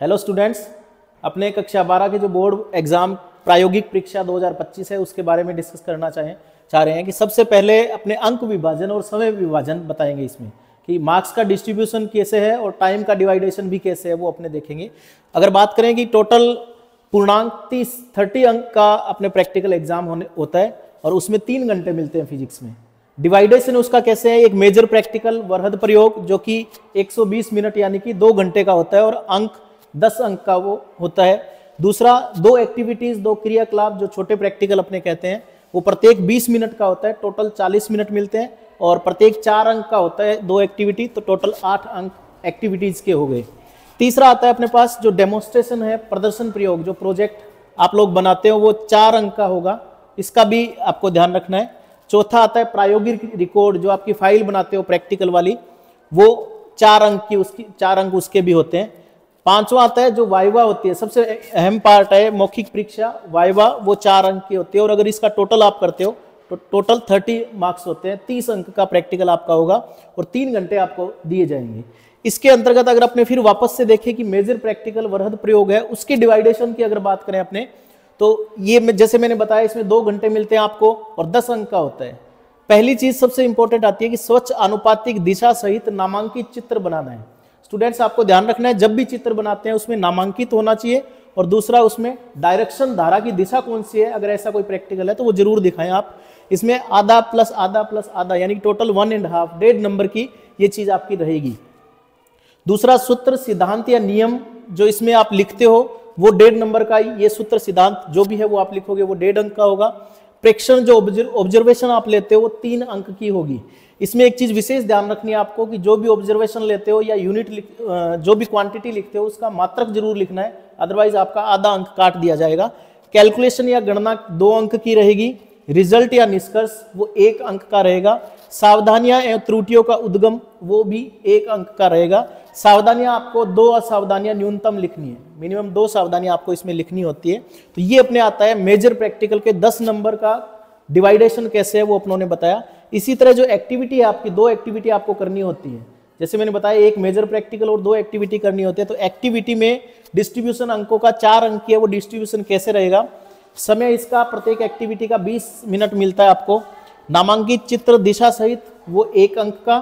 Hello students, अपने कक्षा 12 के जो बोर्ड एग्जाम प्रायोगिक परीक्षा 2025 है उसके बारे में डिस्कस करना चाह रहे हैं कि सबसे पहले अपने अंक विभाजन और समय विभाजन बताएंगे इसमें कि मार्क्स का डिस्ट्रीब्यूशन कैसे है और टाइम का डिवाइडेशन भी कैसे है वो अपने देखेंगे। अगर बात करें कि टोटल पूर्णांक 30 अंक का अपने प्रैक्टिकल एग्जाम होता है और उसमें 3 घंटे मिलते हैं फिजिक्स में। डिवाइडेशन उसका कैसे है, एक मेजर प्रैक्टिकल वरहद प्रयोग जो कि 120 मिनट यानी कि 2 घंटे का होता है और अंक 10 अंक का वो होता है। दूसरा 2 एक्टिविटीज 2 क्रियाकलाप जो छोटे प्रैक्टिकल अपने कहते हैं वो प्रत्येक 20 मिनट का होता है, टोटल 40 मिनट मिलते हैं और प्रत्येक 4 अंक का होता है 2 एक्टिविटी, तो टोटल 8 अंक एक्टिविटीज के हो गए। तीसरा आता है अपने पास जो डेमोन्स्ट्रेशन है, प्रदर्शन प्रयोग, जो प्रोजेक्ट आप लोग बनाते हो वो 4 अंक का होगा, इसका भी आपको ध्यान रखना है। चौथा आता है प्रायोगिक रिकॉर्ड, जो आपकी फाइल बनाते हो प्रैक्टिकल वाली, वो 4 अंक की, उसकी 4 अंक उसके भी होते हैं। पांचवा आता है जो वाइवा होती है, सबसे अहम पार्ट है मौखिक परीक्षा वाइवा, वो 4 अंक की होती है और अगर इसका टोटल आप करते हो तो टोटल 30 मार्क्स होते हैं। 30 अंक का प्रैक्टिकल आपका होगा और 3 घंटे आपको दिए जाएंगे। इसके अंतर्गत अगर अपने फिर वापस से देखें कि मेजर प्रैक्टिकल वरहद प्रयोग है, उसकी डिवाइडेशन की अगर बात करें अपने, तो ये जैसे मैंने बताया इसमें 2 घंटे मिलते हैं आपको और 10 अंक का होता है। पहली चीज सबसे इंपॉर्टेंट आती है कि स्वच्छ आनुपातिक दिशा सहित नामांकित चित्र बनाना है। स्टूडेंट्स आपको ध्यान रखना है जब भी चित्र बनाते हैं उसमें नामांकित होना चाहिए और दूसरा उसमें डायरेक्शन, धारा की दिशा कौन सी है, अगर ऐसा कोई प्रैक्टिकल है तो वो जरूर दिखाएं आप। इसमें आधा प्लस आधा प्लस आधा यानी टोटल 1.5 1.5 नंबर की ये चीज आपकी रहेगी। दूसरा सूत्र सिद्धांत या नियम जो इसमें आप लिखते हो वो 1.5 नंबर का, ये सूत्र सिद्धांत जो भी है वो आप लिखोगे वो 1.5 अंक का होगा। प्रेक्षण जो ऑब्जर्वेशन आप लेते हो वो 3 अंक की होगी। इसमें एक चीज विशेष ध्यान रखनी है आपको कि जो भी ऑब्जर्वेशन लेते हो या यूनिट जो भी क्वांटिटी लिखते हो उसका मात्रक जरूर लिखना है, अदरवाइज आपका आधा अंक काट दिया जाएगा। कैलकुलेशन या गणना 2 अंक की रहेगी। रिजल्ट या निष्कर्ष वो 1 अंक का रहेगा। सावधानियां एवं त्रुटियों का उद्गम वो भी 1 अंक का रहेगा। सावधानियां आपको 2 असावधानियां न्यूनतम लिखनी है, मिनिमम 2 सावधानियां आपको इसमें लिखनी होती है। तो ये अपने आता है मेजर प्रैक्टिकल के 10 नंबर का डिवाइडेशन कैसे है वो अपनों ने बताया। इसी तरह जो एक्टिविटी है आपकी, 2 एक्टिविटी आपको करनी होती है, जैसे मैंने बताया 1 मेजर प्रैक्टिकल और 2 एक्टिविटी करनी होती है। तो एक्टिविटी में डिस्ट्रीब्यूशन अंकों का 4 अंक की है, वो डिस्ट्रीब्यूशन कैसे रहेगा। समय इसका प्रत्येक एक्टिविटी का 20 मिनट मिलता है आपको। नामांकित चित्र दिशा सहित वो 1 अंक का।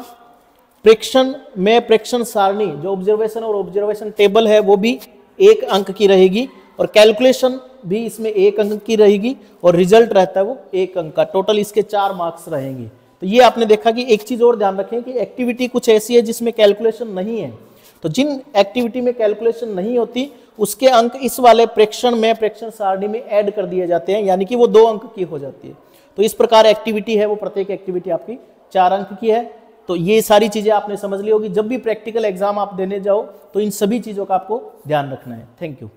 प्रेक्षण में प्रेक्षण सारणी जो ऑब्जर्वेशन और ऑब्जर्वेशन टेबल है वो भी 1 अंक की रहेगी और कैलकुलेशन भी इसमें 1 अंक की रहेगी और रिजल्ट रहता है वो 1 अंक का। टोटल इसके 4 मार्क्स रहेंगे। तो ये आपने देखा कि एक चीज और ध्यान रखें कि एक्टिविटी कुछ ऐसी है जिसमें कैलकुलेशन नहीं है, तो जिन एक्टिविटी में कैलकुलेशन नहीं होती उसके अंक इस वाले प्रेक्षण में प्रेक्षण सारणी में ऐड कर दिए जाते हैं, यानी कि वो 2 अंक की हो जाती है। तो इस प्रकार एक्टिविटी है वो प्रत्येक एक्टिविटी आपकी 4 अंक की है। तो ये सारी चीजें आपने समझ ली होगी। जब भी प्रैक्टिकल एग्जाम आप देने जाओ तो इन सभी चीजों का आपको ध्यान रखना है। Thank you.